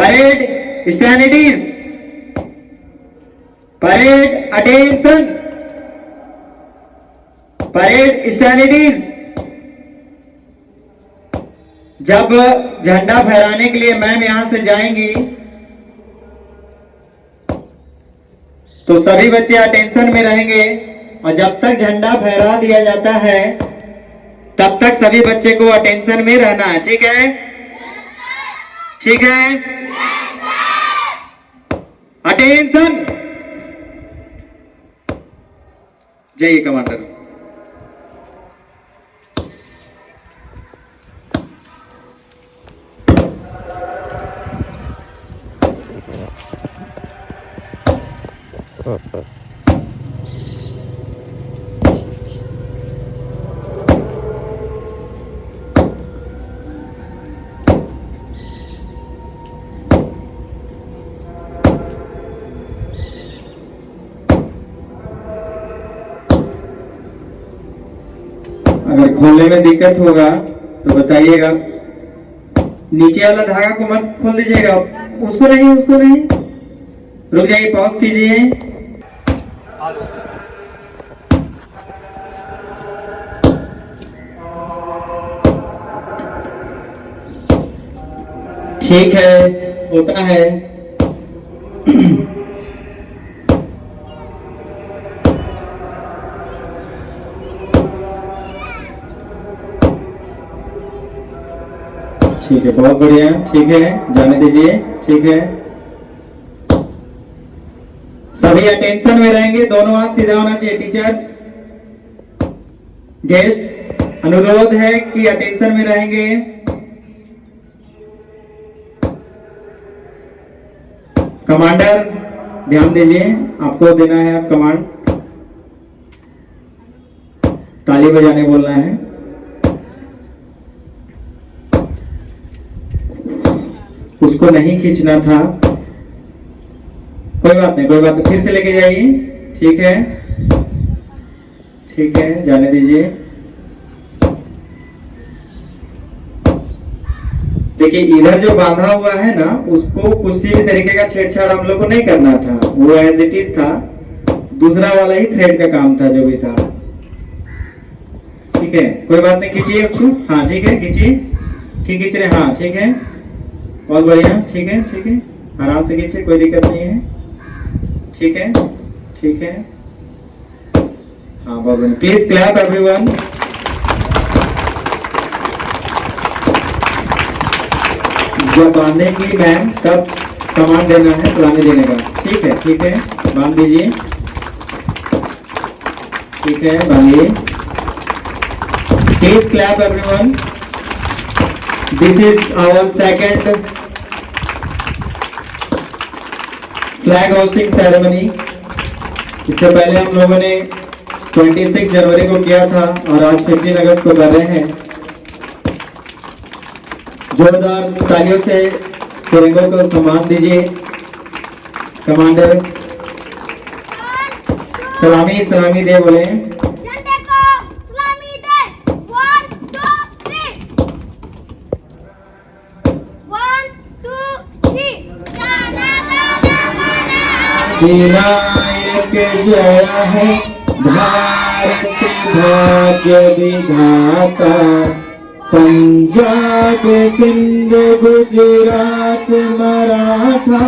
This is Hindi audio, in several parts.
Parade stand at ease, parade attention, parade stand at ease. जब झंडा फहराने के लिए मैम यहां से जाएंगी तो सभी बच्चे अटेंशन में रहेंगे और जब तक झंडा फहरा दिया जाता है तब तक सभी बच्चे को अटेंशन में रहना है। ठीक है, ठीक है, अटेंशन। जाइए कमांडर। अगर खोलने में दिक्कत होगा तो बताइएगा। नीचे वाला धागा को मत खोल दीजिएगा, उसको नहीं, उसको नहीं। रुक जाइए, पॉज कीजिए। ठीक है, होता है। ठीक है, बहुत बढ़िया। ठीक है, जाने दीजिए। ठीक है, सभी अटेंशन में रहेंगे। दोनों हाथ सीधा होना चाहिए। टीचर्स, गेस्ट, अनुरोध है कि अटेंशन में रहेंगे। कमांडर, ध्यान दीजिए, आपको देना है आप कमांड। ताली बजाने बोलना है। उसको नहीं खींचना था। कोई बात नहीं, कोई बात नहीं, फिर से लेके जाइए। ठीक है, ठीक है, जाने दीजिए। देखिए, इधर जो बांधा हुआ है ना, उसको किसी भी तरीके का छेड़छाड़ हम लोग को नहीं करना था। वो एज इट इज था। दूसरा वाला ही थ्रेड का काम था जो भी था। ठीक है, कोई बात नहीं, खींचिए उसको। हाँ ठीक है, खींचिए। ठीक खींच रहे, हाँ ठीक है, बहुत बढ़िया। ठीक है, ठीक है, आराम से खींचिए, कोई दिक्कत नहीं है। ठीक है, ठीक है, हाँ बहुत बढ़िया। Please clap everyone. जब बांधेंगी मैम तब कमांड देना है सलामी देने का। ठीक है, ठीक है, बांध दीजिए। ठीक है, बांधिए। Please clap everyone. This is our second flag hoisting ceremony. इससे पहले हम लोगों ने 26 जनवरी को किया था और आज 15 अगस्त को कर रहे हैं। जोरदार तालियों से तिरंगों को सम्मान दीजिए। कमांडर सलामी, सलामी दे बोले। विनायक जय है भारत भाग्य विधाता, पंजाब सिंध गुजरात मराठा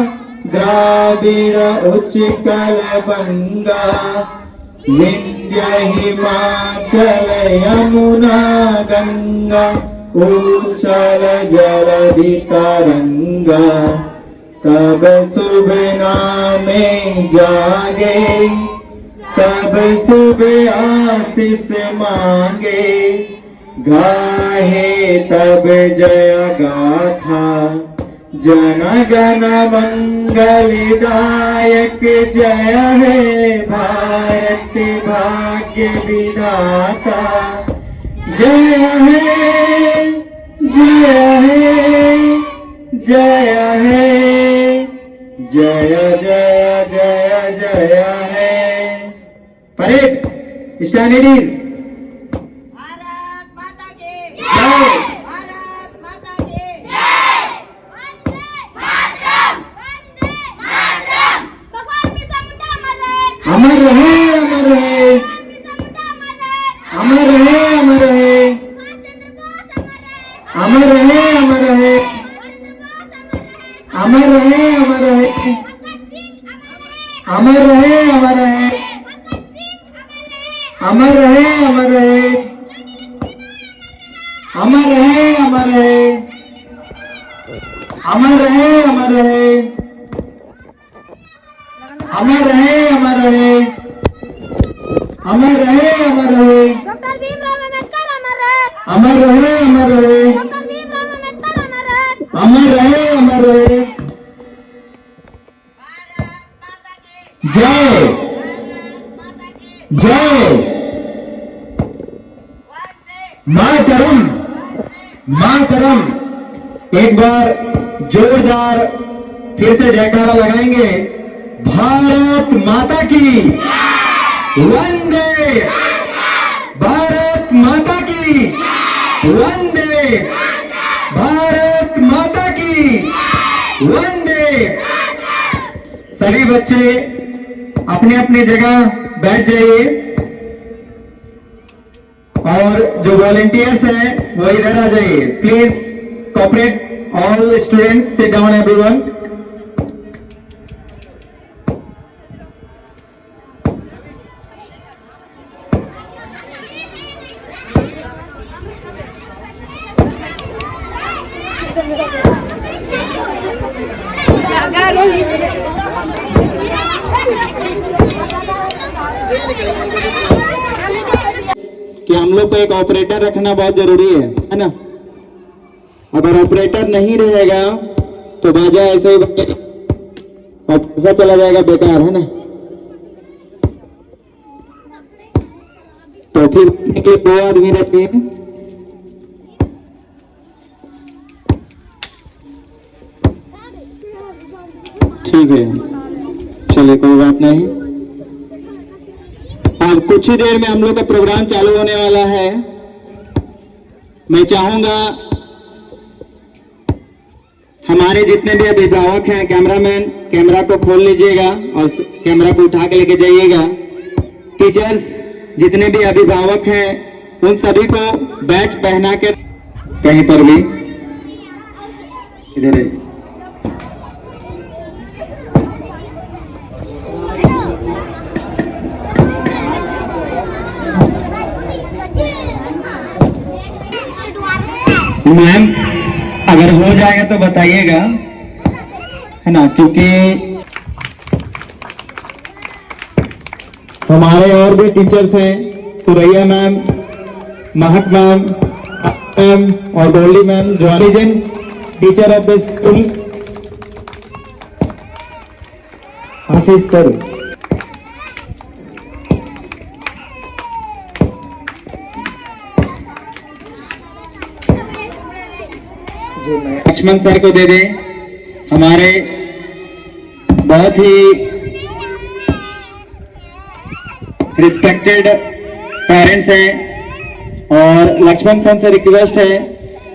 द्राविड़ उत्कल बंगा, विंध्य हिमाचल यमुना गंगा, उच्चल जलधि तरंगा। तब शुभ नामे जागे, तब शुभ आशीष मांगे, गाहे तब जय गाथा, जन गण मंगलदायक जय है भारत भाग्य विधाता। जय है, जय है, जय है, जय जय जय जय है। परेड स्टैंडर्डीज। भारत माता की जय। भारत माता की जय। वंदे मातरम। रहे, अमर रहे, अमर रहे, अमर रहे, अमर रहे, अमर रहे, अमर रहे, अमर रहे, अमर रहे, अमर रहे, अमर रहे, अमर रहे, अमर रहे, अमर रहे, अमर रहे, अमर रहे, डॉक्टर भीमराव अम्बेडकर अमर रहे। अमर रहे, अमर रहे, डॉक्टर भीमराव अम्बेडकर अमर रहे। अमर रहे, अमर रहे, जय जय मातरम, मातरम। एक बार जोरदार फिर से जयकारा लगाएंगे। भारत माता की वंदे, भारत माता की वंदे, भारत माता की वंदे। सभी बच्चे अपने अपनी जगह बैठ जाइए और जो वॉलेंटियर्स हैं वो इधर आ जाइए। Please cooperate all students, sit down everyone. कि हम लोग को एक ऑपरेटर रखना बहुत जरूरी है ना। अगर ऑपरेटर नहीं रहेगा तो बाजा ऐसे ही बजेगा और पैसा चला जाएगा बेकार, है ना। तो ठीक है, 2 आदमी रहते हैं। ठीक है, चलिए कोई बात नहीं। अब कुछ ही देर में हम लोग का प्रोग्राम चालू होने वाला है। मैं चाहूंगा हमारे जितने भी अभिभावक हैं, कैमरामैन कैमरा को खोल लीजिएगा और कैमरा को उठा के लेके जाइएगा। टीचर्स जितने भी अभिभावक हैं उन सभी को बैच पहना के कहीं पर भी इधर मैम, अगर हो जाएगा तो बताइएगा, है ना, क्योंकि हमारे और भी टीचर्स हैं, सुरैया मैम, महक मैम और गोल्डी मैम, जो origin teacher of the school, Ashish sir. Laxman sir को दे दे, हमारे बहुत ही रिस्पेक्टेड पेरेंट्स हैं। और लक्ष्मण सर से रिक्वेस्ट है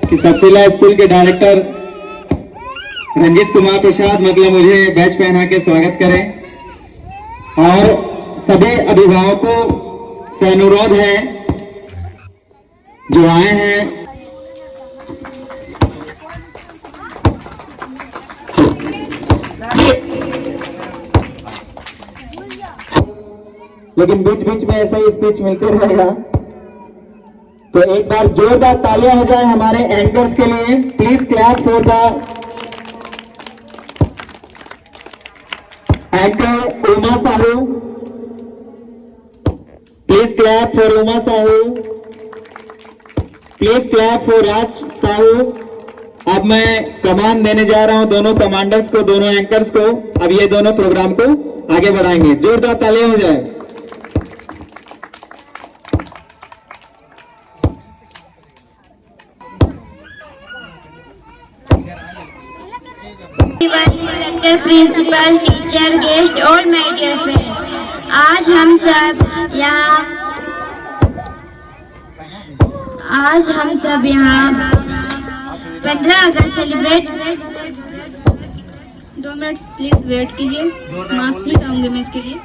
कि सबसिला स्कूल के डायरेक्टर रंजीत कुमार प्रसाद मतलब मुझे बैच पहना के स्वागत करें। और सभी अभिभावकों से अनुरोध है जो आए हैं, लेकिन बीच बीच में ऐसा ही स्पीच मिलते रहेगा। तो एक बार जोरदार तालियां हो जाए हमारे एंकर्स के लिए। Please clap for the anchor Uma Sahu. Please clap for Uma Sahu. Please clap for Raj Sahu. अब मैं कमांड देने जा रहा हूं दोनों कमांडर्स को, दोनों एंकर्स को। अब ये दोनों प्रोग्राम को आगे बढ़ाएंगे। जोरदार तालियां हो जाए। प्रिंसिपल, टीचर, गेस्ट और माय डियर फ्रेंड, आज हम सब यहाँ 15 अगस्त सेलिब्रेट। 2 मिनट प्लीज वेट कीजिए, माफ नहीं चाहूंगी मैं इसके लिए।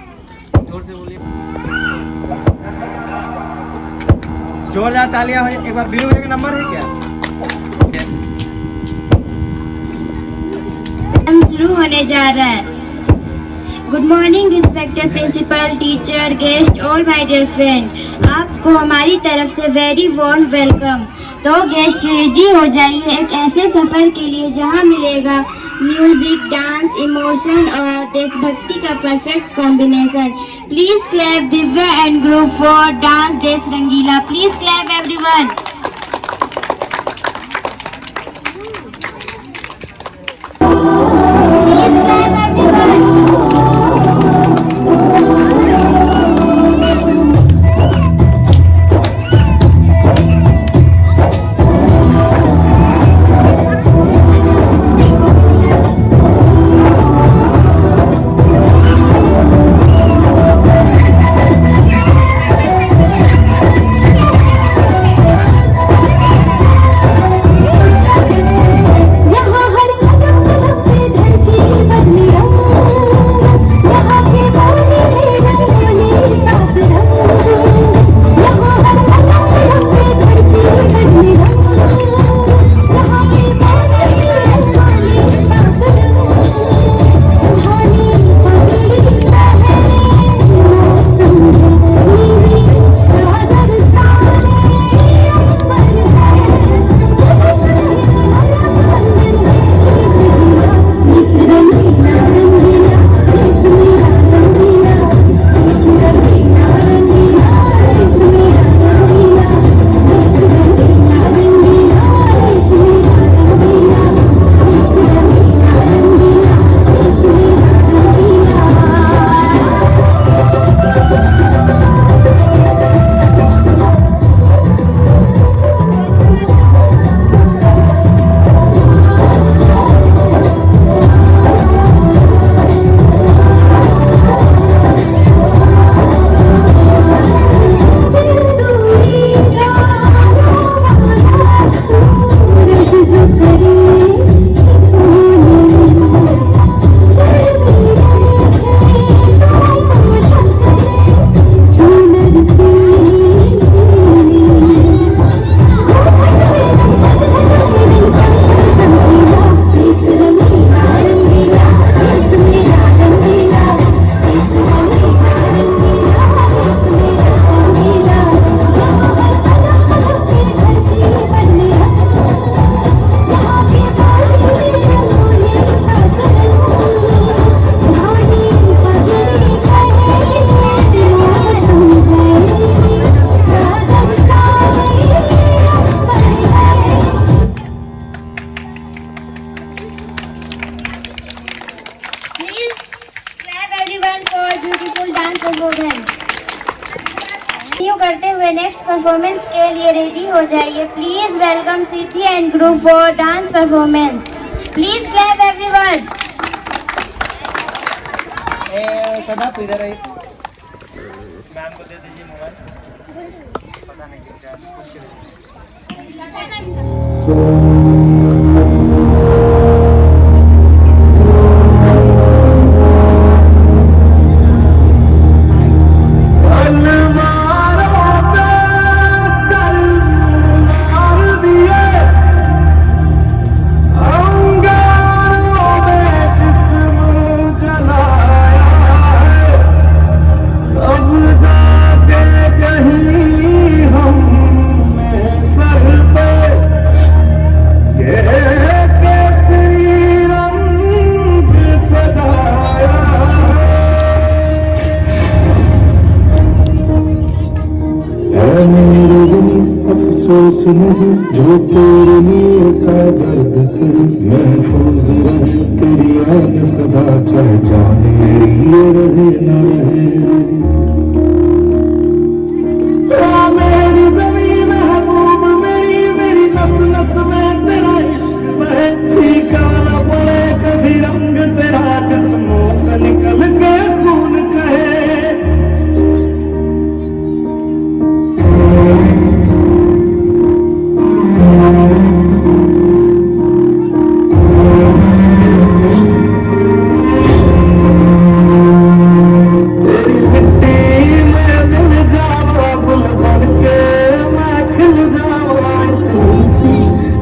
जोरदार तालियां हो। एक बार बीरू भैया का नंबर है क्या? शुरू होने जा रहा है। Good morning respected principal, teacher, guest, all my dear friend. आपको हमारी तरफ से वेरी वार्म वेलकम। तो गेस्ट रेडी हो जाइए एक ऐसे सफ़र के लिए जहां मिलेगा म्यूजिक, डांस, इमोशन और देशभक्ति का perfect combination. Please clap Divya and group for dance Desh Rangila. Please clap everyone. Please clap everyone. करते हुए नेक्स्ट परफॉर्मेंस के लिए रेडी हो जाइए। Please welcome city and group for dance performance. Please clap everyone. सदा इधर आई, मैम को दे दीजिए मोबाइल। पता नहीं क्या अफसोस नहीं जो तेरे लिए सा दर्द से महफूज रहे तेरी आन सदा, चाहे जान मेरी ये रहे न रहे। ओ मेरी ज़मीन महबूब मेरी, मेरी नस नस में तेरा इश्क बहे, फीका न पड़े कभी रंग तेरा जिस्मों से निकल के खून कहे।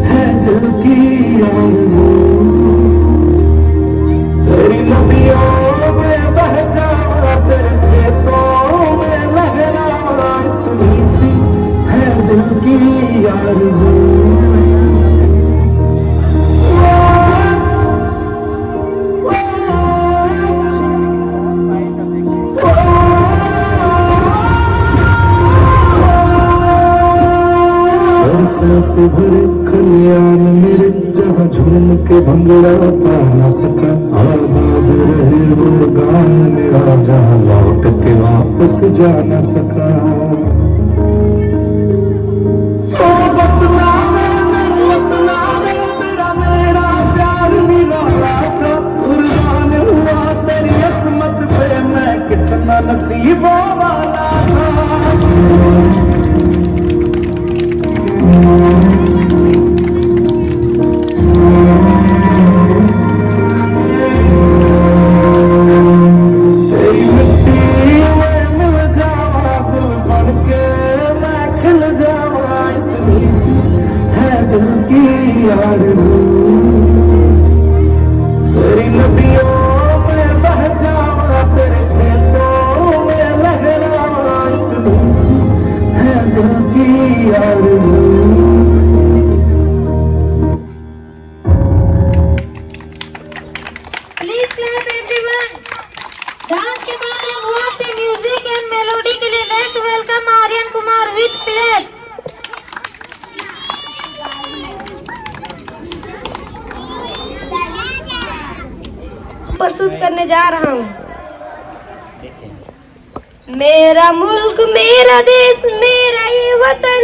है दिल की आरज़ू। भरे खलियान मेरे जहाँ झूम के भंगड़ा पा न सका। आबाद रहे वो गाँव मेरा जहाँ लौट के वापस जा न सका। ओ वतना रे मेरा प्यार निराला था। कुर्बान हुआ तेरी अस्मत पे मैं कितना नसीबों वाला था। तेरी मिट्टी में मिल जावा दिल बन के मैं खिल जावा। इतनी सी है दिल की आरज़ू। तेरी नदियों में बह जावा तेरे खेतों में लहरावा। इतनी सी है दिल की आरज़ू। Please clap everyone. डांस के बाद of the music and melody के लिए let's welcome Aryan Kumar with clap. प्रस्तुत करने जा रहा हूँ। मेरा मुल्क मेरा देश मेरा ये वतन,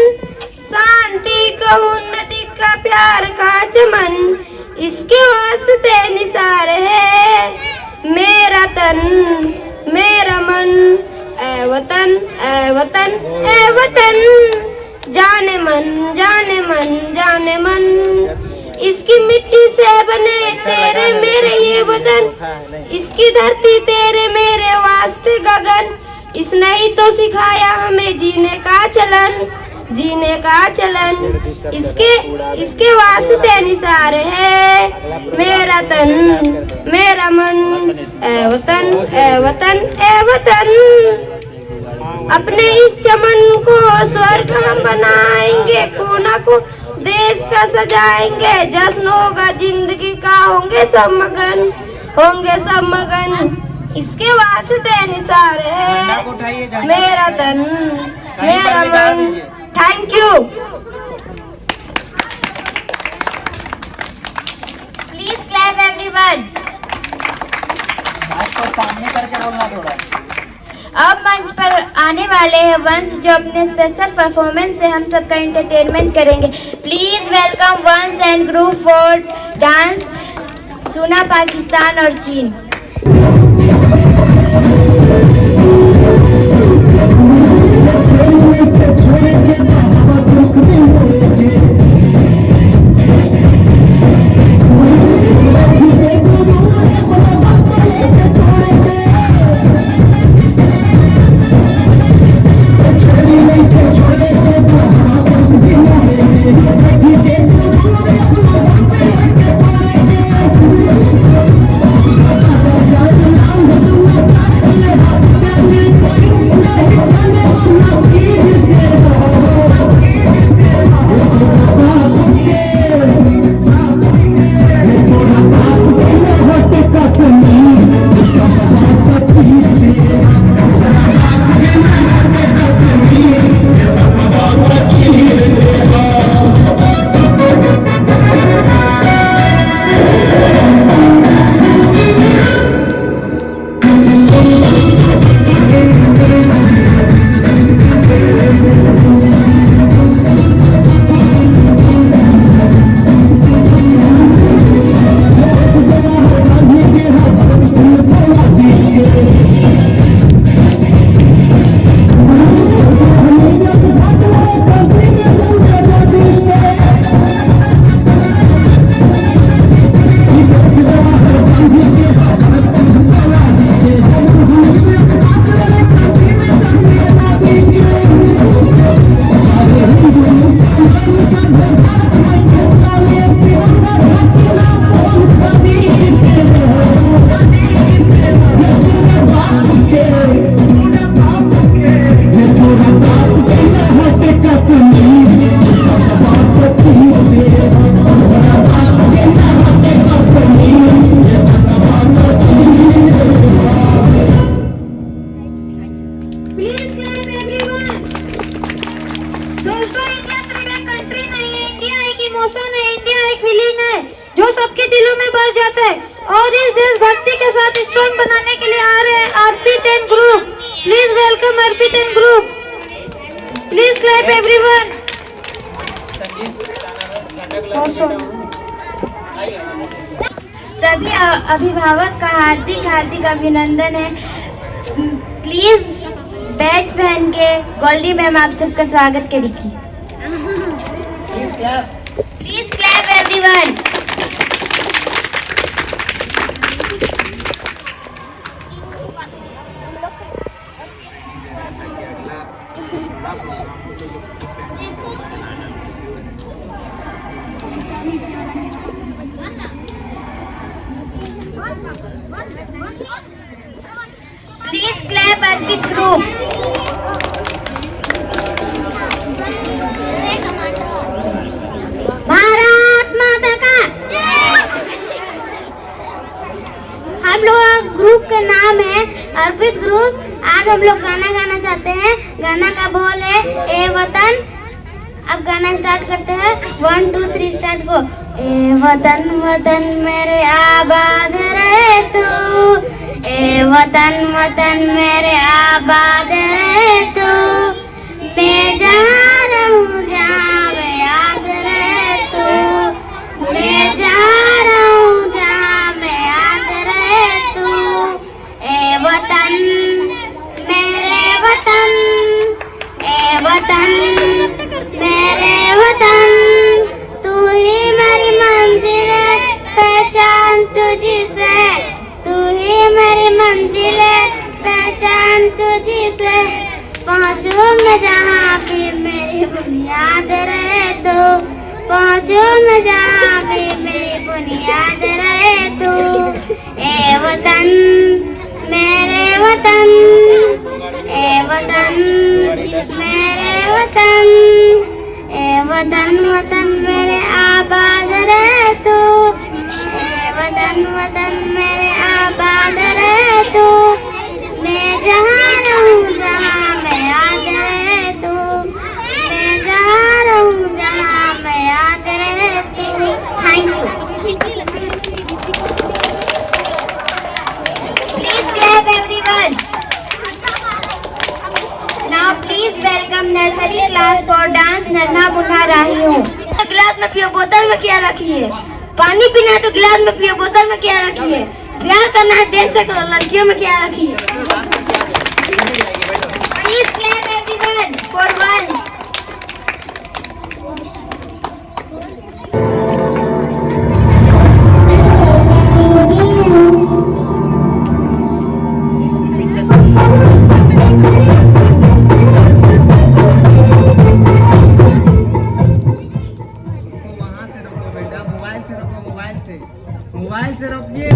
शांति का उन्नति का प्यार का चमन, इसके वास्ते निसार है मेरा तन मेरा मन। ऐ वतन ऐ वतन ऐ वतन, जाने मन जाने मन जाने मन। इसकी मिट्टी से बने तेरे मेरे ये वतन, इसकी धरती तेरे मेरे वास्ते गगन। इसने ही तो सिखाया हमें जीने का चलन जीने का चलन। इसके वास्ते निसार है मेरा तन मेरा मन। ऐ वतन ऐ वतन ऐ वतन, अपने इस चमन को स्वर्ग हम बनाएंगे, कोना को देश का सजाएंगे। जश्न होगा जिंदगी का, होंगे सब मगन। इसके वास्ते निसार है मेरा तन मेरा मन। Thank you. Please clap everyone. सामने करके बोलना थोड़ा। अब मंच पर आने वाले हैं वंश, जो अपने स्पेशल परफॉर्मेंस से हम सबका एंटरटेनमेंट करेंगे। प्लीज वेलकम वंश एंड ग्रुप फॉर डांस सुना पाकिस्तान और चीन। दिलों में बस जाता है और इस देशभक्ति के साथ स्ट्रॉन्ग बनाने के लिए आ रहे हैं RP10 group. Please welcome RP10 group. Please clap everyone. सभी अभिभावक का हार्दिक हार्दिक अभिनंदन है। प्लीज बैच पहन के गोल्डी मैम आप सबका स्वागत करेगी। Please clap everyone. Please clap Arpit group. Bharat माता का। हम लोग ग्रुप का नाम है अर्पित ग्रुप। आज हम लोग गाना गाना चाहते हैं। गाना का बोल है ए वतन। अब गाना स्टार्ट करते हैं। 1 2 3 स्टार्ट गो। ए वतन वतन मेरे आबाद रहे तू। ए वतन वतन मेरे आबाद रहे तू। मैं जहाँ रहूँ जहाँ में याद रहे तू। मैं जहाँ रहूँ जहाँ में याद रहे तू। ए वतन मेरे वतन। ए वतन मेरे वतन। तू ही मेरी मंजिल है पहचान तुझी से। तू ही मेरी मंजिल है पहचान तुझी से। पहुँचूं मैं जहाँ भी मेरी बुनियाद रहे तो। पहुँचूं मैं जहाँ भी मेरी बुनियाद रहे तो। ए वतन मेरे वतन। ए वतन मेरे वतन। ए वतन वतन मेरे आबाद रहे तो। ए वतन वतन मेरे आबाद रहे तो। मैं जहाँ रहूँ जहाँ मैं याद रहे तो। मैं जहाँ रहूँ जहाँ मैं याद रहे तो। Thank you. Please clap everyone. Now please welcome nursery class for dance नन्हा मुन्ना राही हूँ। गिलास में पियो बोतल में क्या रखी है। पानी पीना है तो गिलास में पियो बोतल में क्या रखी है। प्यार करना है देश से करो लड़कियों में क्या रखी है। Please clap everyone for once. Mobile से रोकिए।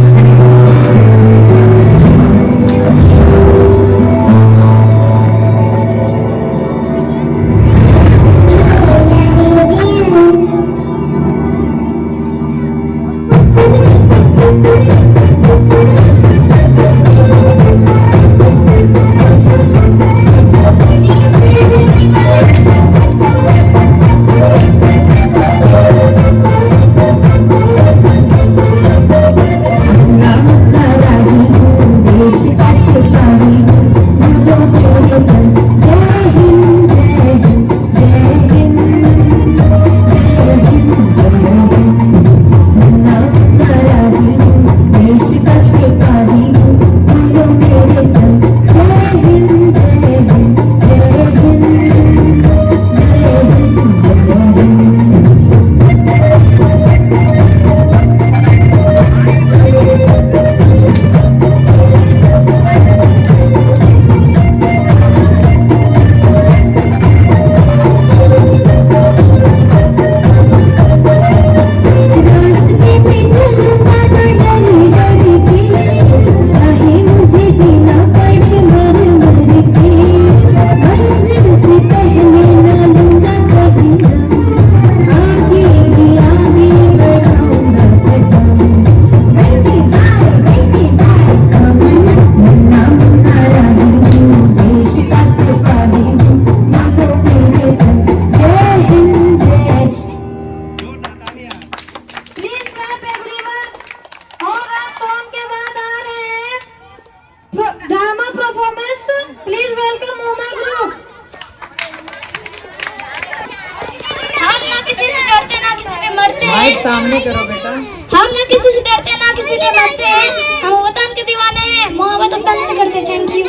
मारते ना किसी के मरते हैं, हम वतन के दीवाने हैं, मोहब्बत वतन से करते। Thank you.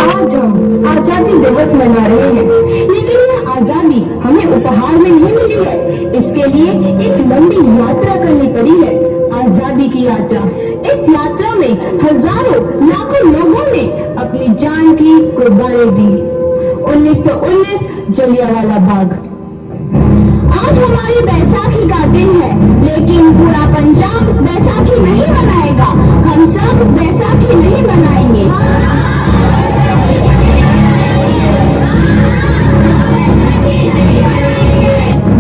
आज हम आजादी दिवस मना रहे हैं, लेकिन यह आजादी हमें उपहार में नहीं मिली है। इसके लिए एक लंबी यात्रा करनी पड़ी है, आजादी की यात्रा। इस यात्रा में हजारों लाखों लोगों ने अपनी जान की कुर्बानी दी। 1919 जलियांवाला बाग। आज हमारी बैसाखी का दिन है, लेकिन पूरा पंजाब बैसाखी नहीं मनाएगा। हम सब बैसाखी नहीं मनाएंगे।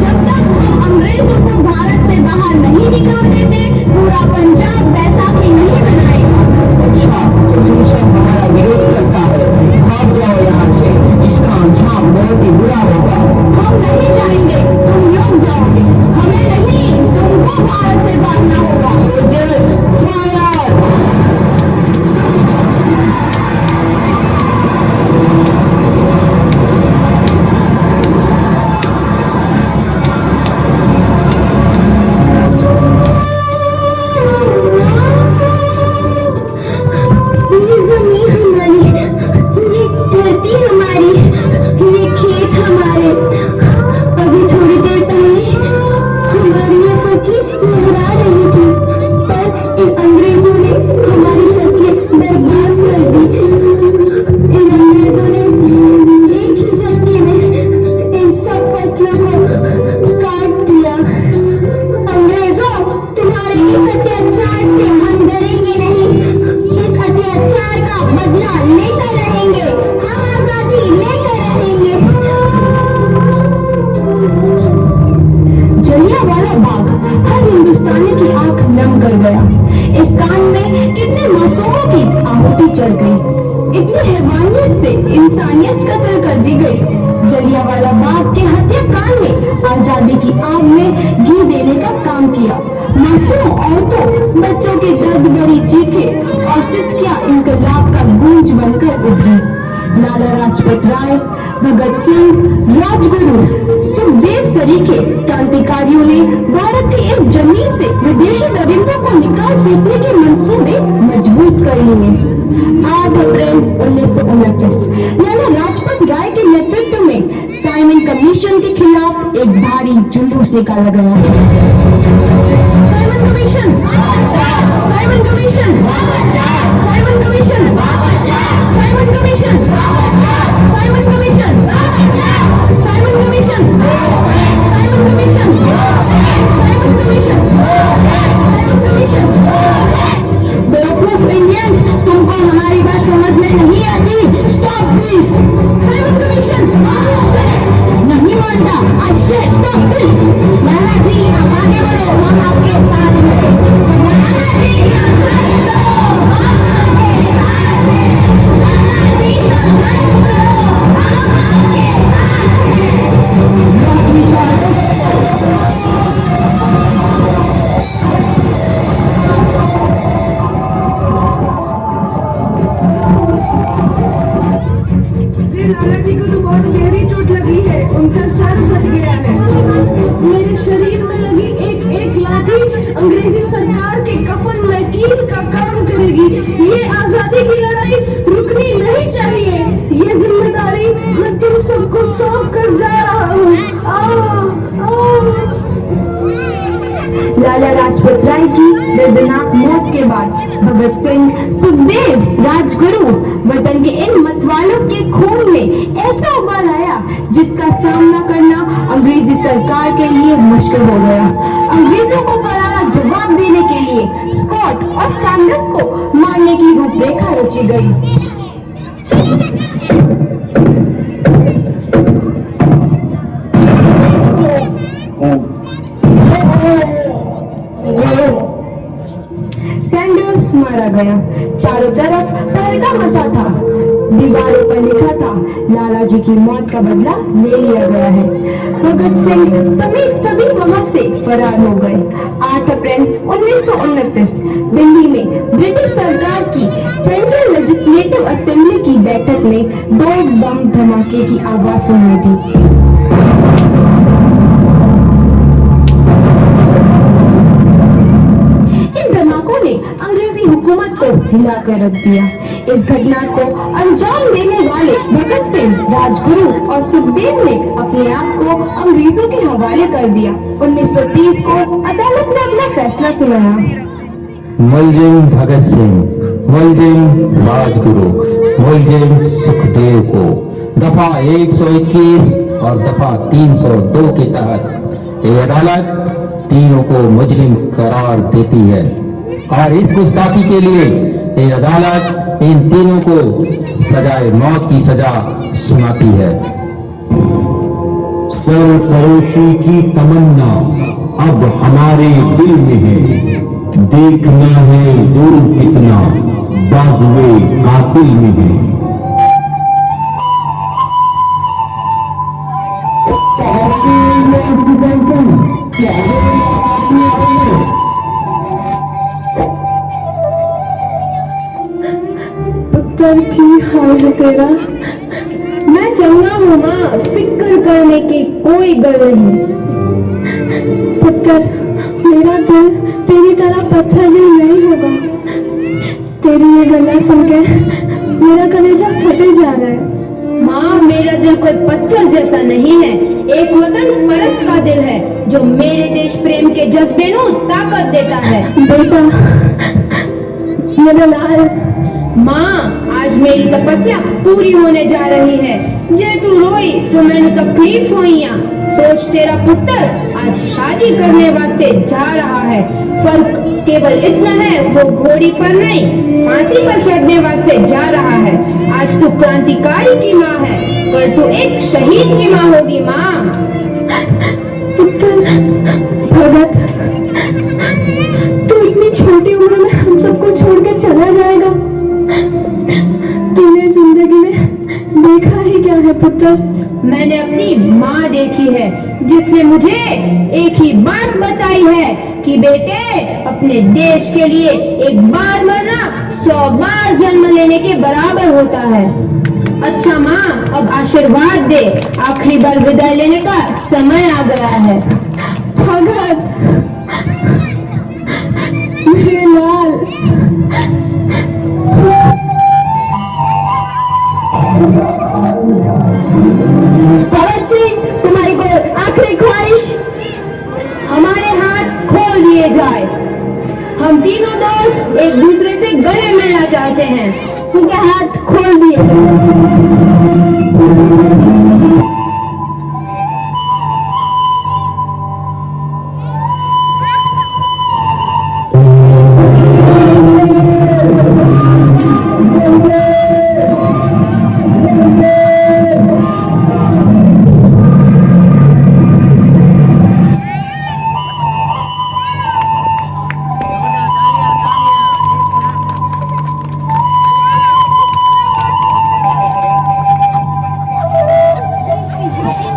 जब तक हम अंग्रेजों को भारत से बाहर नहीं निकाल देते, पूरा पंजाब बैसाखी नहीं मनाएगा। अच्छा, तो जो सब हमारा विरोध करता है, भाग जाओ यहाँ से। इसका अंजाम बहुत ही बुरा होगा। हम नहीं जाएंगे, तुम लोग जाओगे। हमें नहीं, तुमको भारत से भागना होगा। Soldiers, fire! भगत सिंह, राजगुरु, सुखदेव सरीखे क्रांतिकारियों ने भारत की इस जमीन से विदेशी दरिंदों को निकाल फेंकने के मंसूबे मजबूत कर लिए। 8 अप्रैल 1929 लाला लाजपत राय के नेतृत्व में साइमन कमीशन के खिलाफ एक भारी जुलूस निकाला गया। Simon commission, Simon commission, Simon commission, Simon commission, Simon commission, Simon commission, Simon commission, Simon commission, Simon commission. बेवकूफ इंडियंस, तुमको हमारी बात समझ में नहीं आती। Stop this. साइमन कमीशन नहीं मानता। आई से स्टॉप दिस। लाला जी, आप आगे बढ़ो, हम आपके साथ हैं। लाला जी, हम आपके साथ हैं। लाला जी, हम आपके लाला जी को तो बहुत गहरी चोट लगी है, उनका सर फट गया है। मेरे शरीर में लगी एक एक लाठी अंग्रेजी सरकार के कफन में कील का काम करेगी। ये आजादी की लड़ाई रुकनी नहीं चाहिए। ये जिम्मेदारी मैं तुम सबको सौंप कर जा रहा हूँ। लाला लाजपत राय की दर्दनाक मौत के बाद भगत सिंह, सुखदेव, राजगुरु वतन के इन मतवालों के खून में ऐसा उबाल आया जिसका सामना करना अंग्रेजी सरकार के लिए मुश्किल हो गया। अंग्रेजों को करारा जवाब देने के लिए स्कॉट और सैंडर्स को मारने की रूपरेखा रची गई। सैंडर्स मारा गया। चारों तरफ तहलका मचा था। दीवारों पर लिखा था, लाला जी की मौत का बदला ले लिया गया है। भगत सिंह समेत सभी वहां से फरार हो गए। 8 अप्रैल 1929 दिल्ली में ब्रिटिश सरकार की सेंट्रल लेजिस्लेटिव असेंबली की बैठक में 2 बम धमाके की आवाज सुनाई दी। 1929 हिला कर रख दिया। इस घटना को अंजाम देने वाले भगत सिंह, राजगुरु और सुखदेव ने अपने आप को अंग्रेजों के हवाले कर दिया। 1930 को अदालत ने अपना फैसला सुनाया। मुलजिम भगत सिंह, मुलजिम राजगुरु, मुलजिम सुखदेव को दफा 121 और दफा 302 के तहत ये अदालत तीनों को मुजरिम करार देती है और इस गुस्ताखी के लिए ये अदालत इन तीनों को सजाए मौत की सजा सुनाती है। सरफरोशी की तमन्ना अब हमारे दिल में है, देखना है जुल्म कितना बाजुए कातिल में है। पुत्र की हाल है तेरा। मैं चंगा हूँ माँ, फिक्र करने की कोई गल नहीं। पुत्र, मेरा दिल तेरी तरह पत्थर दिल नहीं होगा। तेरी ये गल्ला सुन के मेरा कलेजा फटे जा रहा है। माँ, मेरा दिल कोई पत्थर जैसा नहीं है, एक वतन परस्त का दिल है जो मेरे देश प्रेम के जज्बे को ताकत देता है। बेटा, मेरा लाल, माँ, आज मेरी तपस्या पूरी होने जा रही है। जे तू रोई तो मैंने तकलीफ होइया। सोच, तेरा पुत्र आज शादी करने वास्ते जा रहा है। फर्क केवल इतना है, वो घोड़ी पर नहीं फांसी पर चढ़ने वास्ते जा रहा है। आज तू क्रांतिकारी की माँ है, कल तू एक शहीद की माँ होगी। माँ, पुत्र भगत, तू इतनी छोटी उम्र में हम सबको छोड़ के चला जाएगा। तूने जिंदगी में देखा ही क्या है पुत्र? मैंने अपनी माँ देखी है जिसने मुझे एक ही बात बताई है कि बेटे, अपने देश के लिए एक बार मरना 100 बार जन्म लेने के बराबर होता है। अच्छा माँ, अब आशीर्वाद दे, आखिरी बार विदाई लेने का समय आ गया है। भगत, मेरे लाल, भगत सिंह, तुम्हारी कोई आखिरी ख्वाहिश? हमारे हाथ खोल दिए जाए। हम तीनों दोस्त एक दूसरे से गले मिलना चाहते हैं, उनके हाथ खोल दिए जाए।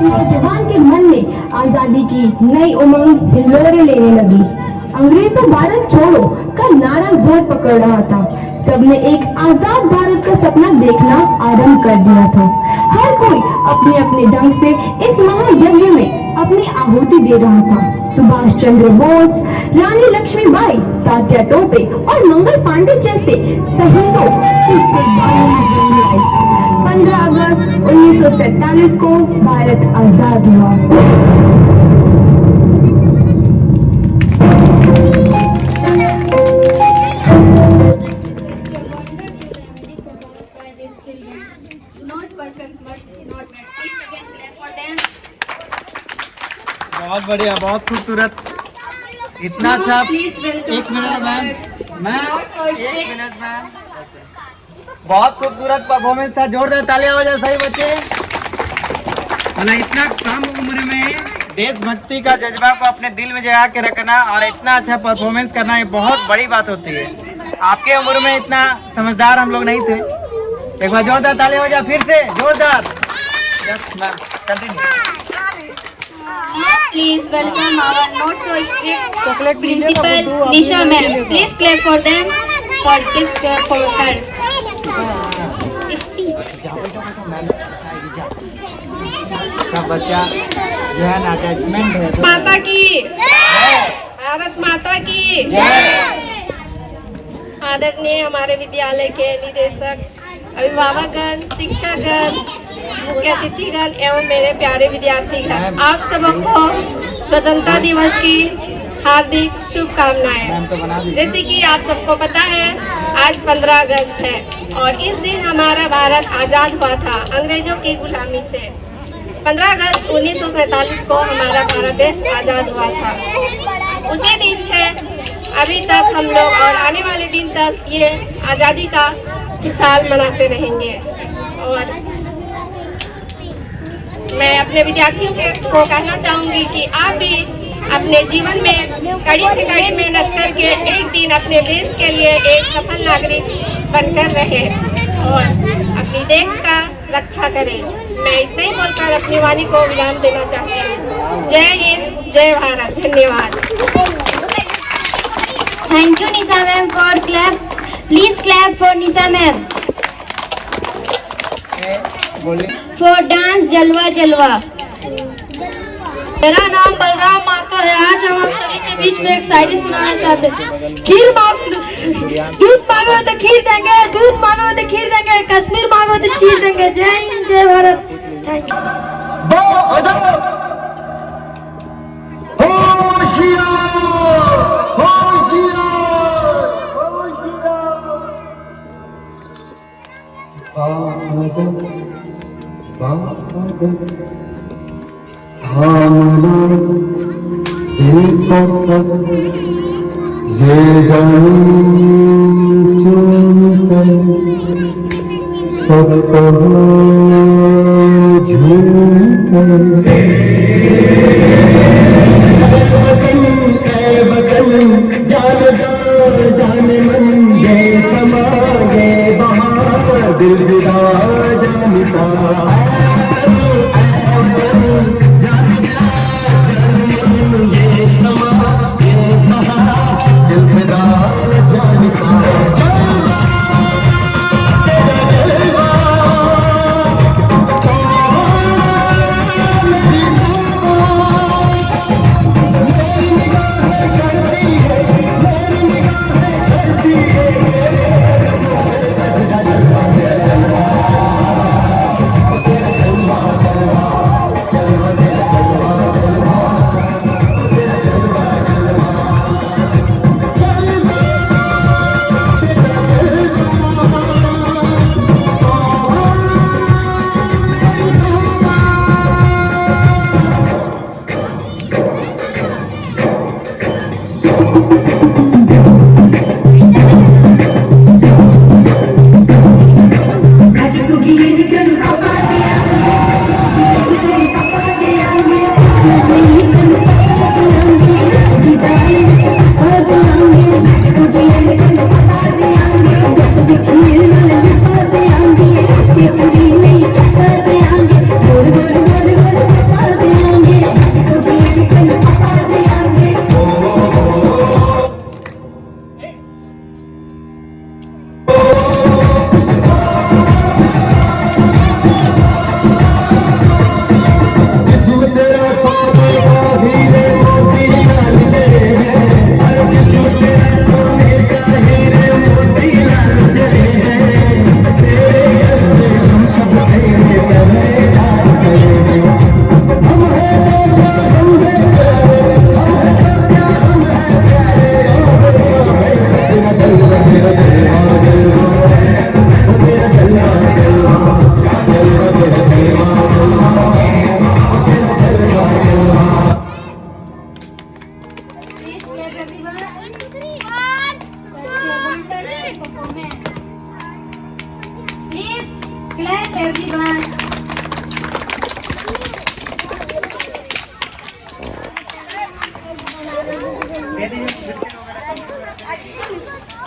नौजवान के मन में आजादी की नई उमंग हिलोरे लेने लगी। अंग्रेजों भारत छोड़ो का नारा जोर पकड़ रहा था। सबने एक आजाद भारत का सपना देखना आरंभ कर दिया था। हर कोई अपने अपने ढंग से इस महायज्ञ में अपनी आहुति दे रहा था। सुभाष चंद्र बोस, रानी लक्ष्मीबाई, तात्या टोपे और मंगल पांडे जैसे शहीदों की कुर्बानी में आई। 15 अगस्त 1947 को भारत आजाद हुआ। बहुत बढ़िया, बहुत खूबसूरत, इतना अच्छा। एक मिनट मैम, एक मिनट मैम। बहुत खूबसूरत परफॉर्मेंस था, जोरदार तालियां हो जाए सही बच्चे। मतलब इतना कम उम्र में देशभक्ति का जज्बा को अपने दिल में जगा के रखना और इतना अच्छा परफॉर्मेंस करना, ये बहुत बड़ी बात होती है। आपके उम्र में इतना समझदार हम लोग नहीं थे। एक बार जोरदार तालियां हो जाए फिर से, जोरदार। Yes ma'am, continue. Please welcome our not so strict principal Nisha ma'am. Please clap for them. Please clap for her. सब बच्चा जो है ना अटैचमेंट है। माता की भारत माता की आदरणीय हमारे विद्यालय के निदेशक, अभिभावकगण, शिक्षकगण, मुख्य अतिथिगण एवं मेरे प्यारे विद्यार्थीगण, आप सबको स्वतंत्रता दिवस की हार्दिक शुभकामनाएं। जैसे कि आप सबको पता है आज 15 अगस्त है और इस दिन हमारा भारत आज़ाद हुआ था अंग्रेजों की गुलामी से। 15 अगस्त 1947 को हमारा भारत देश आज़ाद हुआ था। उसी दिन से अभी तक हम लोग और आने वाले दिन तक ये आज़ादी का साल मनाते रहेंगे। और मैं अपने विद्यार्थियों को कहना चाहूँगी कि आप भी अपने जीवन में कड़ी से कड़ी मेहनत करके एक दिन अपने देश के लिए एक सफल नागरिक बनकर रहे और अपनी देश का रक्षा करें। मैं इतना ही बोलकर अपनी वाणी को विराम देना चाहती हूँ। जय हिंद, जय भारत। धन्यवाद। Thank you, Nisa ma'am, for clap. Please clap for Nisa ma'am. For dance जलवा जलवा। मेरा नाम बलराम मातो है। आज हम आप सभी के बीच में एक शायरी सुनाना चाहते हैं। खीर दूध मांगो तो खीर देंगे, दूध मांगो तो खीर देंगे, कश्मीर मांगो तो चीर देंगे। जय हिंद, जय भारत। Thank you. थामना दिल को सब ये ज़मीन चूम कर सबको झूम कर जान जान मन ये समा ये बहार दिल विदा जान सा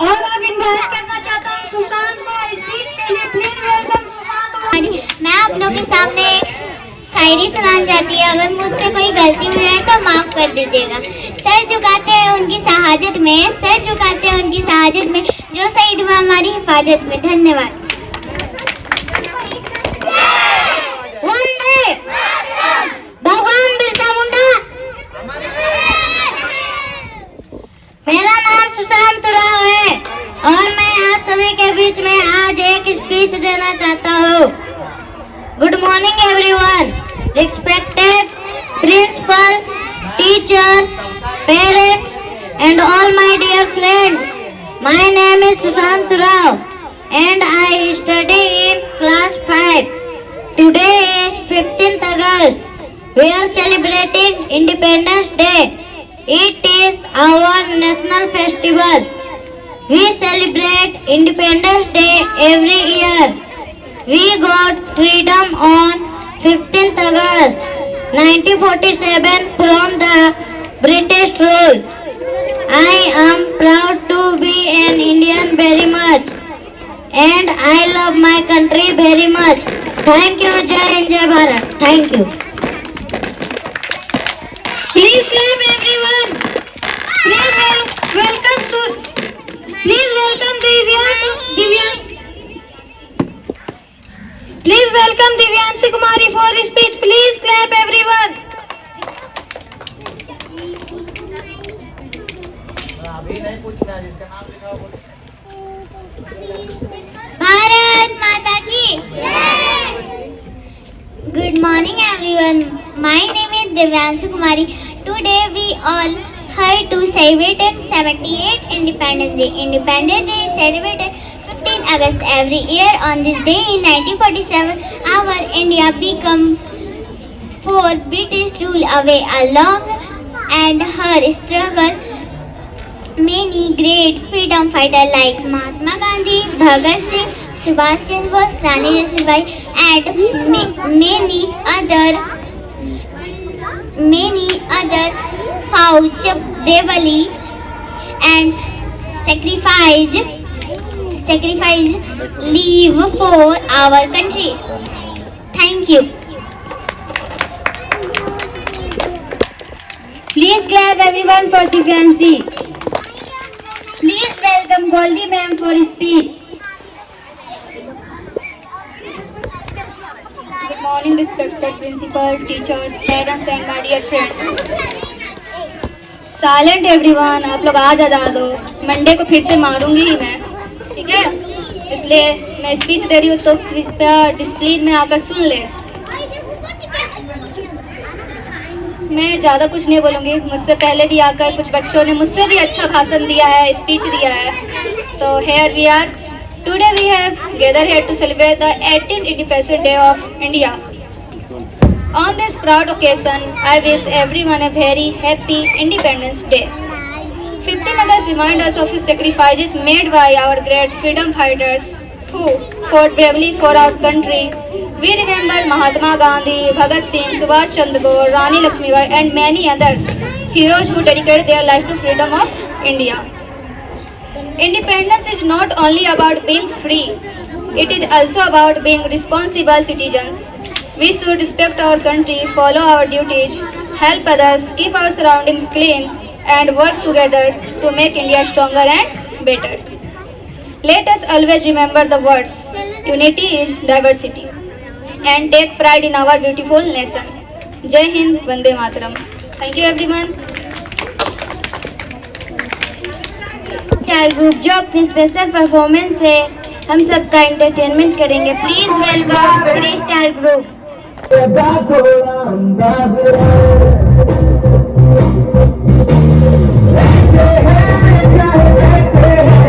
और अब इनवाइट करना चाहता हूँ सुशांत को स्पीच के लिए। Please welcome Sushant. मैं आप लोगों के सामने एक शायरी सुनानी चाहती है। अगर मुझसे कोई गलती हुई है तो माफ़ कर दीजिएगा। सर झुकाते हैं उनकी शहादत में, सर झुकाते हैं उनकी शहादत में, जो शहीद हुआ हमारी हिफाजत में। धन्यवाद। भगवान बिरसा मुंडा। मेरा नाम सुशांत राव है और मैं आप सभी के बीच में आज एक स्पीच देना चाहता हूँ। Good morning everyone, respected principal, teachers, parents and all my dear friends. My name is Sushant Rao and I study in class 5. Today is 15th August. We are celebrating Independence Day. It is our national festival. We celebrate Independence Day every year. We got freedom on 15th August 1947 from the British rule. I am proud to be an Indian very much and I love my country very much. Thank you. Jai Hind, Jai Bharat. Thank you. Please clap everyone. Please welcome Divyanshi Kumari for his speech. Please clap everyone. Bharat माता की Good morning everyone. My name is Divyanshi Kumari. Today we all here to celebrate 78 Independence Day. Independence Day is celebrated 15 August every year. On this day in 1947, our India became for British rule away. Along and her struggle, many great freedom fighters like Mahatma Gandhi, Bhagat Singh, Subhash Chandra Bose, Rani Lakshmibai, and many other fought bravely and sacrifice live for our country. Thank you. Please clap everyone for Divyanshi. Please welcome Goldie ma'am for his speech. Good morning, respected principal, teachers, parents and my dear friends. Silent everyone, आप लोग आ जा दो। मंडे को फिर से मारूंगी ही मैं, ठीक है? इसलिए मैं स्पीच दे रही हूँ तो कृपया डिसिप्लिन में आकर सुन ले। मैं ज़्यादा कुछ नहीं बोलूँगी। मुझसे पहले भी आकर कुछ बच्चों ने मुझसे भी अच्छा भाषण दिया है, स्पीच दिया है। तो here we are. Today we have gathered here to celebrate the 18th Independence Day of India. On this proud occasion, I wish everyone a very happy Independence Day. 15 August reminds us of the sacrifices made by our great freedom fighters who fought bravely for our country. We remember Mahatma Gandhi, Bhagat Singh, Subhash Chandra Bose, Rani Lakshmibai and many others, heroes who dedicated their life to freedom of India. Independence is not only about being free, it is also about being responsible citizens. We should respect our country, follow our duties, help others, keep our surroundings clean and work together to make India stronger and better. Let us always remember the words, unity is diversity, and take pride in our beautiful nation. Jai Hind, Vande Mataram. Thank you everyone. Star group जो अपनी स्पेशल परफॉर्मेंस से हम सबका एंटरटेनमेंट करेंगे। Please welcome 3 star group. थोड़ा अंदाज ऐसे है चाहे जैसे है,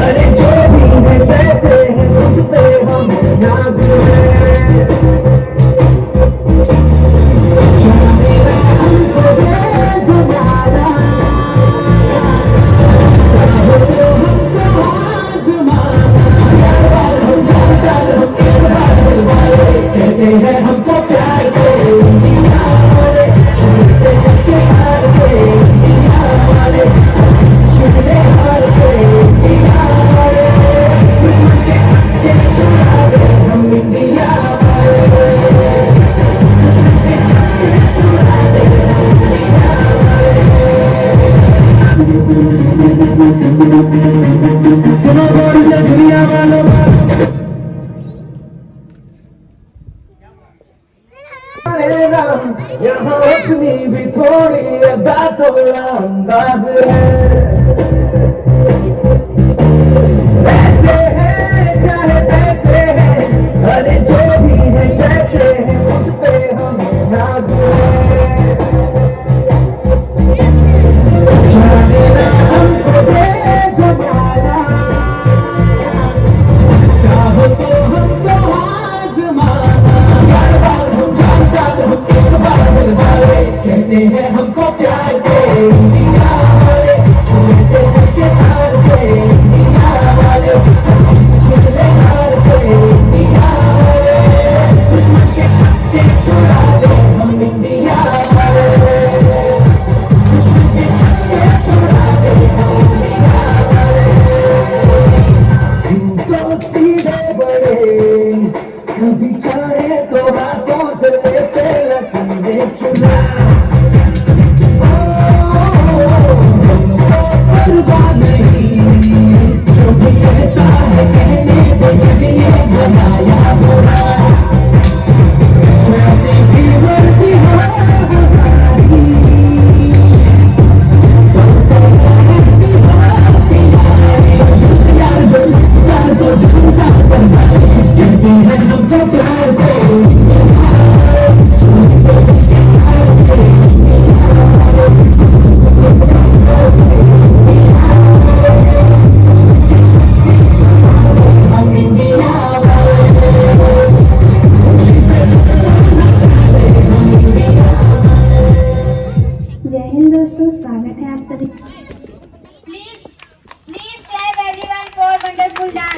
अरे जो भी है जैसे है, खुद पे हम नाज है। चाहे हमको बेजुबाना, चाहे तो हमको आज़माना, हम जैसा हम इश्क बादल वाले, कहते हैं हमको प्यार से इंडिया वाले, छूटते हैं प्यार से इंडिया वाले, छूटते हार से इंडिया वाले, दुश्मन के छक्के छुड़ा दे हम इंडिया वाले, दुश्मन के छक्के छुड़ा दे हम इंडिया वाले। सुनो गौर से दुनिया वालों, यहाँ अपनी भी थोड़ी अदा थोड़ा अंदाज है, ऐसे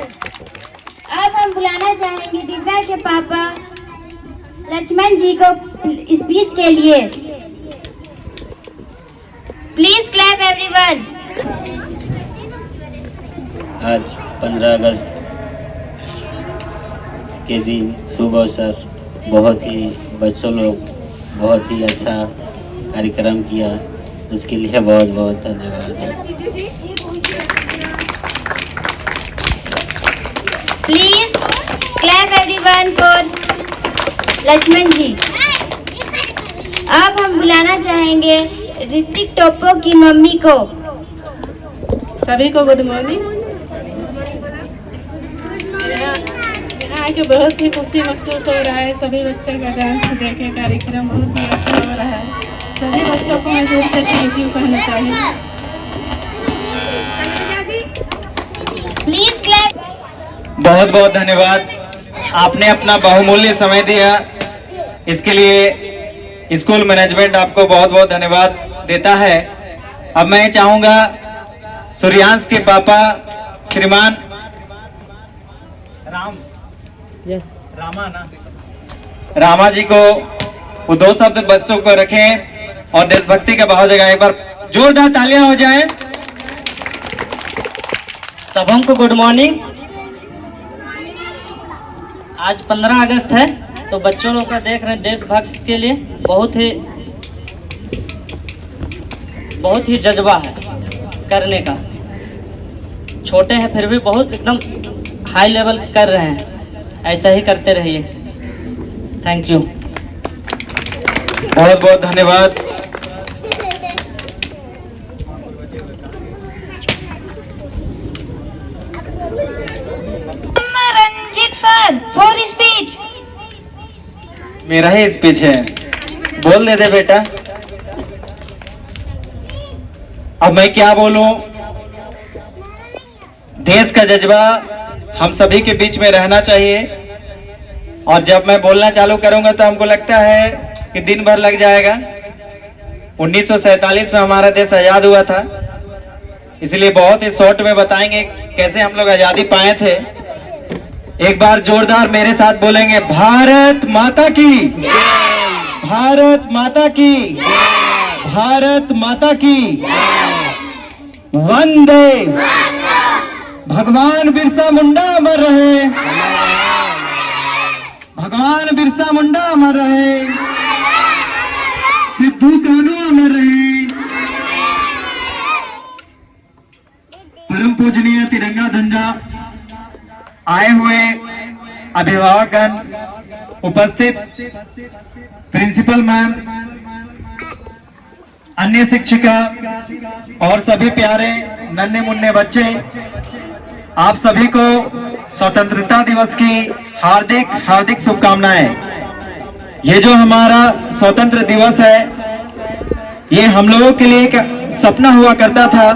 अब हम बुलाना चाहेंगे दिव्या के पापा लक्ष्मण जी को स्पीच के लिए। Please clap everyone. आज 15 अगस्त के दिन शुभ अवसर, बहुत ही बच्चों लोग बहुत ही अच्छा कार्यक्रम किया, उसके लिए बहुत बहुत धन्यवाद। Please clap everyone for Lakshman ji. अब हम बुलाना चाहेंगे ऋतिक टोप्पो की मम्मी को। सभी को गुड मॉर्निंग। यहाँ आके बहुत ही खुशी महसूस हो रहा है। सभी बच्चों का डांस देखे, कार्यक्रम बहुत ही अच्छा हो रहा है। सभी बच्चों को मैं जोर से थैंक यू कहना चाहिए। Please clap. बहुत बहुत धन्यवाद, आपने अपना बहुमूल्य समय दिया, इसके लिए स्कूल मैनेजमेंट आपको बहुत बहुत धन्यवाद देता है। अब मैं चाहूंगा सूर्यांश के पापा श्रीमान रामा जी को वो 2 शब्द बच्चों को रखें और देशभक्ति का भाव जगाएं। एक बार जोरदार तालियां हो जाएं। सबों को गुड मॉर्निंग। आज 15 अगस्त है, तो बच्चों लोग का देख रहे हैं देशभक्त के लिए बहुत ही जज्बा है करने का। छोटे हैं फिर भी बहुत एकदम हाई लेवल कर रहे हैं, ऐसा ही करते रहिए। Thank you. बहुत बहुत धन्यवाद। Ranjit sir for speech. मेरा ही स्पीच है, बोल दे बेटा। अब मैं क्या बोलूं, देश का जज्बा हम सभी के बीच में रहना चाहिए, और जब मैं बोलना चालू करूंगा तो हमको लगता है कि दिन भर लग जाएगा। 1947 में हमारा देश आजाद हुआ था, इसलिए बहुत ही शॉर्ट में बताएंगे कैसे हम लोग आजादी पाए थे। एक बार जोरदार मेरे साथ बोलेंगे, भारत माता की, भारत माता की, भारत माता की, वंदे। भगवान बिरसा मुंडा अमर रहे, भगवान बिरसा मुंडा अमर रहे, सिद्धू कानू अमर रहे, परम पूजनीय तिरंगा झंडा आए हुए अभिभावकगण, उपस्थित प्रिंसिपल मैम, अन्य शिक्षिका और सभी प्यारे नन्हे मुन्ने बच्चे, आप सभी को स्वतंत्रता दिवस की हार्दिक हार्दिक शुभकामनाएं। ये जो हमारा स्वतंत्र दिवस है, ये हम लोगों के लिए एक सपना हुआ करता था।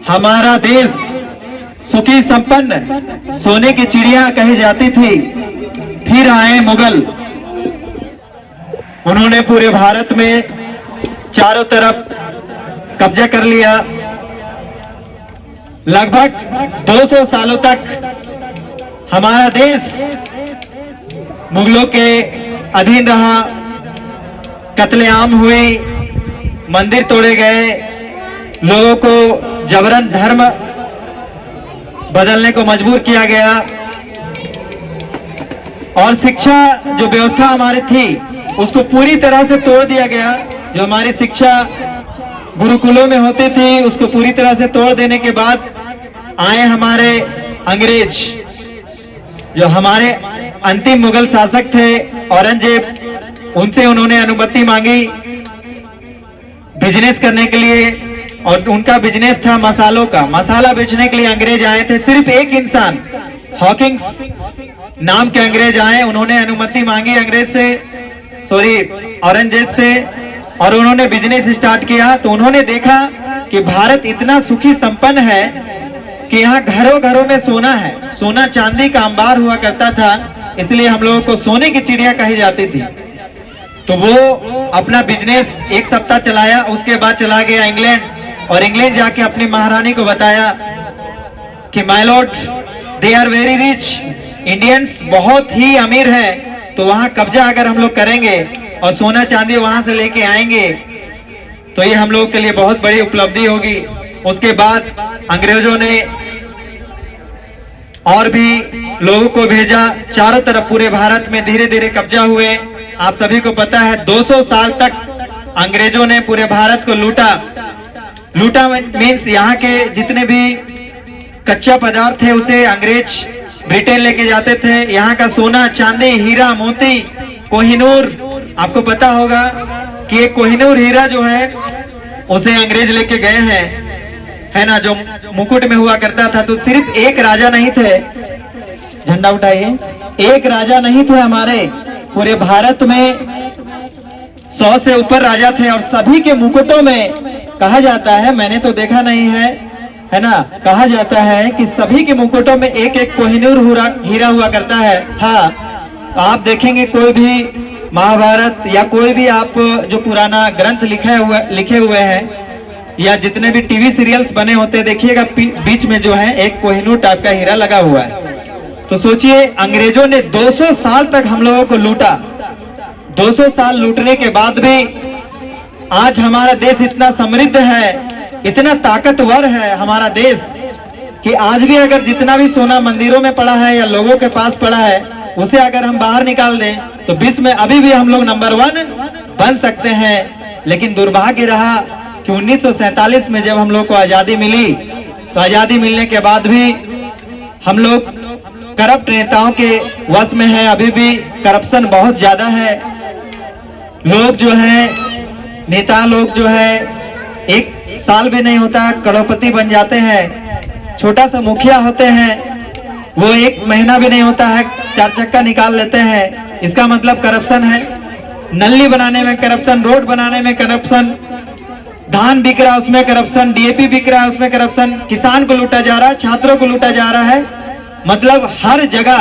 हमारा देश सुखी संपन्न सोने की चिड़िया कही जाती थी। फिर आए मुगल, उन्होंने पूरे भारत में चारों तरफ कब्जा कर लिया। लगभग 200 सालों तक हमारा देश मुगलों के अधीन रहा। कत्लेआम हुई, मंदिर तोड़े गए, लोगों को जबरन धर्म बदलने को मजबूर किया गया, और शिक्षा जो व्यवस्था हमारी थी उसको पूरी तरह से तोड़ दिया गया। जो हमारी शिक्षा गुरुकुलों में होती थी उसको पूरी तरह से तोड़ देने के बाद आए हमारे अंग्रेज, जो हमारे अंतिम मुगल शासक थे औरंगजेब। उनसे उन्होंने अनुमति मांगी बिजनेस करने के लिए, और उनका बिजनेस था मसालों का। मसाला बेचने के लिए अंग्रेज आए थे। सिर्फ एक इंसान, हॉकिंग्स नाम के अंग्रेज आए, उन्होंने अनुमति मांगी औरंगजेब से, और उन्होंने बिजनेस स्टार्ट किया। तो उन्होंने देखा कि भारत इतना सुखी संपन्न है कि यहाँ घरों घरों में सोना है, सोना चांदी का अंबार हुआ करता था, इसलिए हम लोगों को सोने की चिड़िया कही जाती थी। तो वो अपना बिजनेस एक सप्ताह चलाया, उसके बाद चला गया इंग्लैंड, और इंग्लैंड जाके अपनी महारानी को बताया कि my lord, they are very rich, Indians बहुत ही अमीर है, तो वहां कब्जा अगर हम लोग करेंगे और सोना चांदी वहां से लेके आएंगे तो ये हम लोग के लिए बहुत बड़ी उपलब्धि होगी। उसके बाद अंग्रेजों ने और भी लोगों को भेजा, चारों तरफ पूरे भारत में धीरे धीरे कब्जा हुए। आप सभी को पता है 200 साल तक अंग्रेजों ने पूरे भारत को लूटा। लूटा मीन्स यहाँ के जितने भी कच्चा पदार्थ थे उसे अंग्रेज ब्रिटेन लेके जाते थे। यहाँ का सोना चांदी हीरा मोती कोहिनूर, आपको पता होगा कि एक कोहिनूर हीरा जो है उसे अंग्रेज लेके गए हैं, है ना, जो मुकुट में हुआ करता था। तो सिर्फ एक राजा नहीं थे, झंडा उठाइए, एक राजा नहीं थे हमारे पूरे भारत में 100 से ऊपर राजा थे और सभी के मुकुटों में कहा जाता है, मैंने तो देखा नहीं है ना, कहा जाता है कि सभी के मुकुटों में एक एक कोहिनूर हीरा हुआ करता है था। तो आप देखेंगे कोई भी महाभारत या कोई भी आप जो पुराना ग्रंथ लिखे हुए हैं या जितने भी टीवी सीरियल्स बने होते हैं, देखिएगा बीच में जो है एक कोहिनूर टाइप का हीरा लगा हुआ है। तो सोचिए अंग्रेजों ने 200 साल तक हम लोगों को लूटा। 200 साल लूटने के बाद भी आज हमारा देश इतना समृद्ध है, इतना ताकतवर है हमारा देश कि आज भी अगर जितना भी सोना मंदिरों में पड़ा है या लोगों के पास पड़ा है उसे अगर हम बाहर निकाल दें तो विश्व में अभी भी हम लोग नंबर 1 बन सकते हैं। लेकिन दुर्भाग्य रहा कि 1947 में जब हम लोग को आजादी मिली तो आजादी मिलने के बाद भी हम लोग करप्ट नेताओं के वश में है। अभी भी करप्शन बहुत ज्यादा है। लोग जो है, नेता लोग जो है, एक साल भी नहीं होता करोड़पति बन जाते हैं। छोटा सा मुखिया होते हैं, वो एक महीना भी नहीं होता है 4 चक्का निकाल लेते हैं। इसका मतलब करप्शन है। नल्ली बनाने में करप्शन, रोड बनाने में करप्शन, धान बिक रहा है उसमें करप्शन, डीएपी बिक रहा है उसमें करप्शन, किसान को लूटा जा रहा है, छात्रों को लूटा जा रहा है। मतलब हर जगह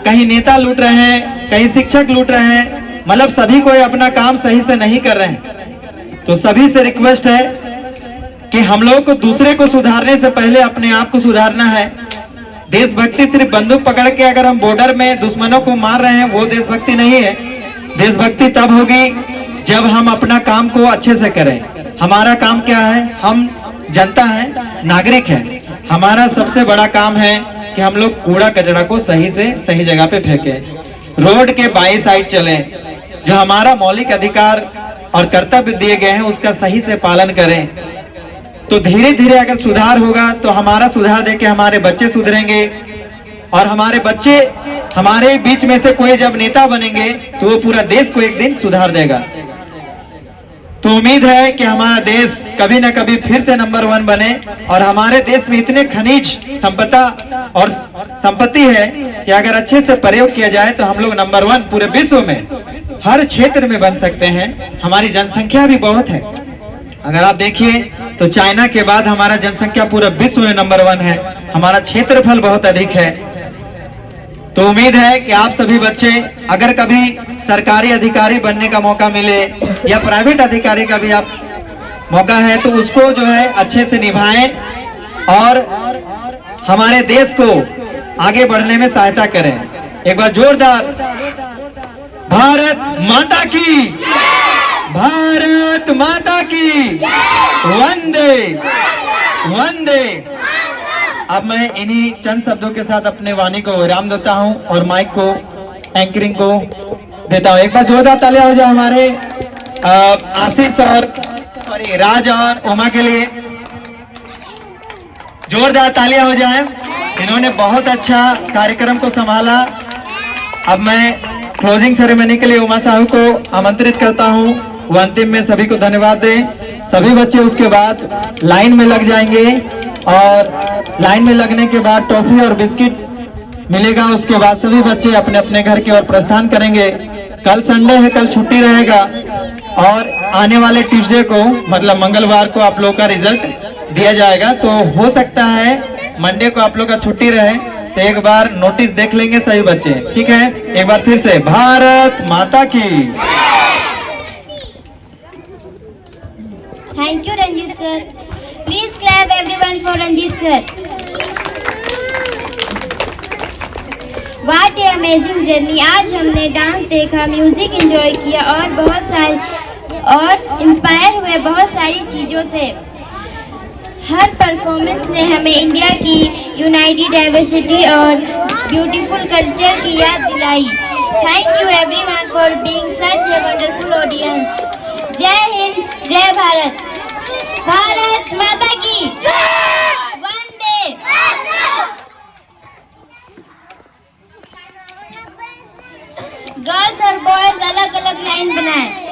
कहीं नेता लूट रहे हैं, कहीं शिक्षक लूट रहे हैं, मतलब सभी कोई अपना काम सही से नहीं कर रहे हैं। तो सभी से रिक्वेस्ट है कि हम लोग को दूसरे को सुधारने से पहले अपने आप को सुधारना है। देशभक्ति सिर्फ बंदूक पकड़ के अगर हम बॉर्डर में दुश्मनों को मार रहे हैं वो देशभक्ति नहीं है। देशभक्ति तब होगी जब हम अपना काम को अच्छे से करें। हमारा काम क्या है? हम जनता है, नागरिक है। हमारा सबसे बड़ा काम है कि हम लोग कूड़ा कचरा को सही से सही जगह पे फेंकें, रोड के बाई साइड चलें, जो हमारा मौलिक अधिकार और कर्तव्य दिए गए हैं उसका सही से पालन करें। तो धीरे धीरे अगर सुधार होगा तो हमारा सुधार देके हमारे बच्चे सुधरेंगे और हमारे बच्चे, हमारे बीच में से कोई जब नेता बनेंगे तो वो पूरा देश को एक दिन सुधार देगा। तो उम्मीद है कि हमारा देश कभी न कभी फिर से नंबर 1 बने और हमारे देश में इतने खनिज संपदा और संपत्ति है कि अगर अच्छे से प्रयोग किया जाए तो हम लोग नंबर 1 पूरे विश्व में हर क्षेत्र में बन सकते हैं। हमारी जनसंख्या भी बहुत है। अगर आप देखिए तो चाइना के बाद हमारा जनसंख्या पूरा विश्व में नंबर 1 है। हमारा क्षेत्रफल बहुत अधिक है। तो उम्मीद है कि आप सभी बच्चे अगर कभी सरकारी अधिकारी बनने का मौका मिले या प्राइवेट अधिकारी का भी आप मौका है तो उसको जो है अच्छे से निभाएं और हमारे देश को आगे बढ़ने में सहायता करें। एक बार जोरदार भारत माता की, भारत माता की, वंदे वंदे। अब मैं इन्हीं चंद शब्दों के साथ अपने वाणी को विराम देता हूं और माइक को, एंकरिंग को देता हूं। एक बार जोरदार तालियां हो जाए हमारे आशीष और राज और उमा के लिए। जोरदार तालियां हो जाए। इन्होंने बहुत अच्छा कार्यक्रम को संभाला। अब मैं क्लोजिंग सेरेमनी के लिए उमा साहू को आमंत्रित करता हूं। वो अंतिम में सभी को धन्यवाद दें। सभी बच्चे उसके बाद लाइन में लग जाएंगे और लाइन में लगने के बाद टॉफी और बिस्किट मिलेगा। उसके बाद सभी बच्चे अपने अपने घर की ओर प्रस्थान करेंगे। कल संडे है, कल छुट्टी रहेगा और आने वाले ट्यूसडे को मतलब मंगलवार को आप लोग का रिजल्ट दिया जाएगा। तो हो सकता है मंडे को आप लोग का छुट्टी रहे, तो एक बार नोटिस देख लेंगे सभी बच्चे, ठीक है। एक बार फिर से भारत माता की। Thank you, Ranjit sir. Please clap everyone for Ranjit sir. What a amazing journey. आज हमने डांस देखा, म्यूजिक एंजॉय किया और इंस्पायर हुए बहुत सारी चीज़ों से। हर परफॉर्मेंस ने हमें इंडिया की यूनाइटेड डाइवर्सिटी और ब्यूटीफुल कल्चर की याद दिलाई। Thank you everyone for being such a wonderful audience. जय हिंद, जय भारत, भारत माता की वंदे। गर्ल्स और बॉयज अलग अलग लाइन बनाएं।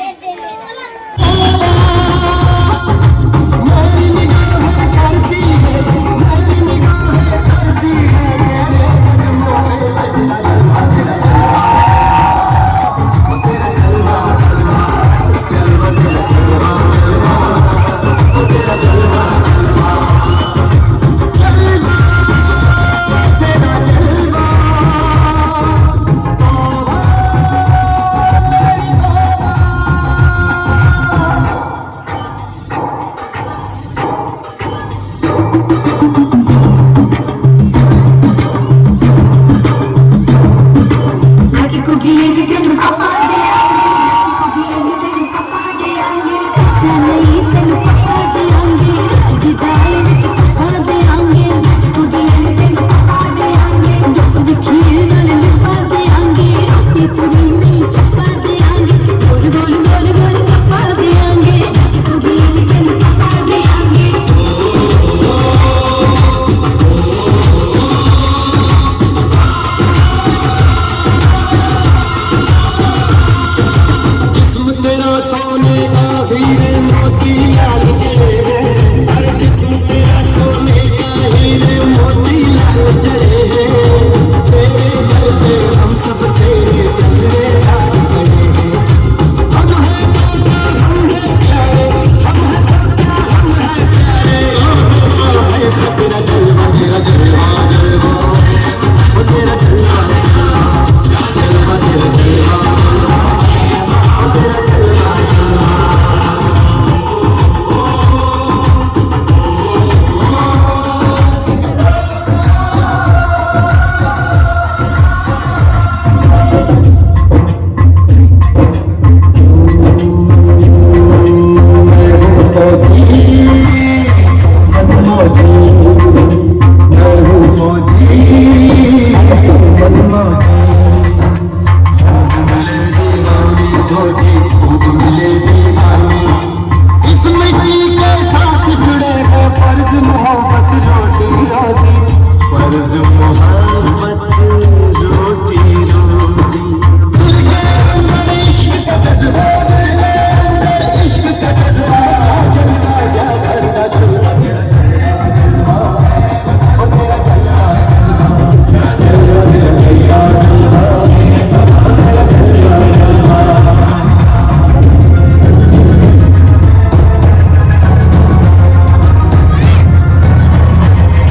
फौजी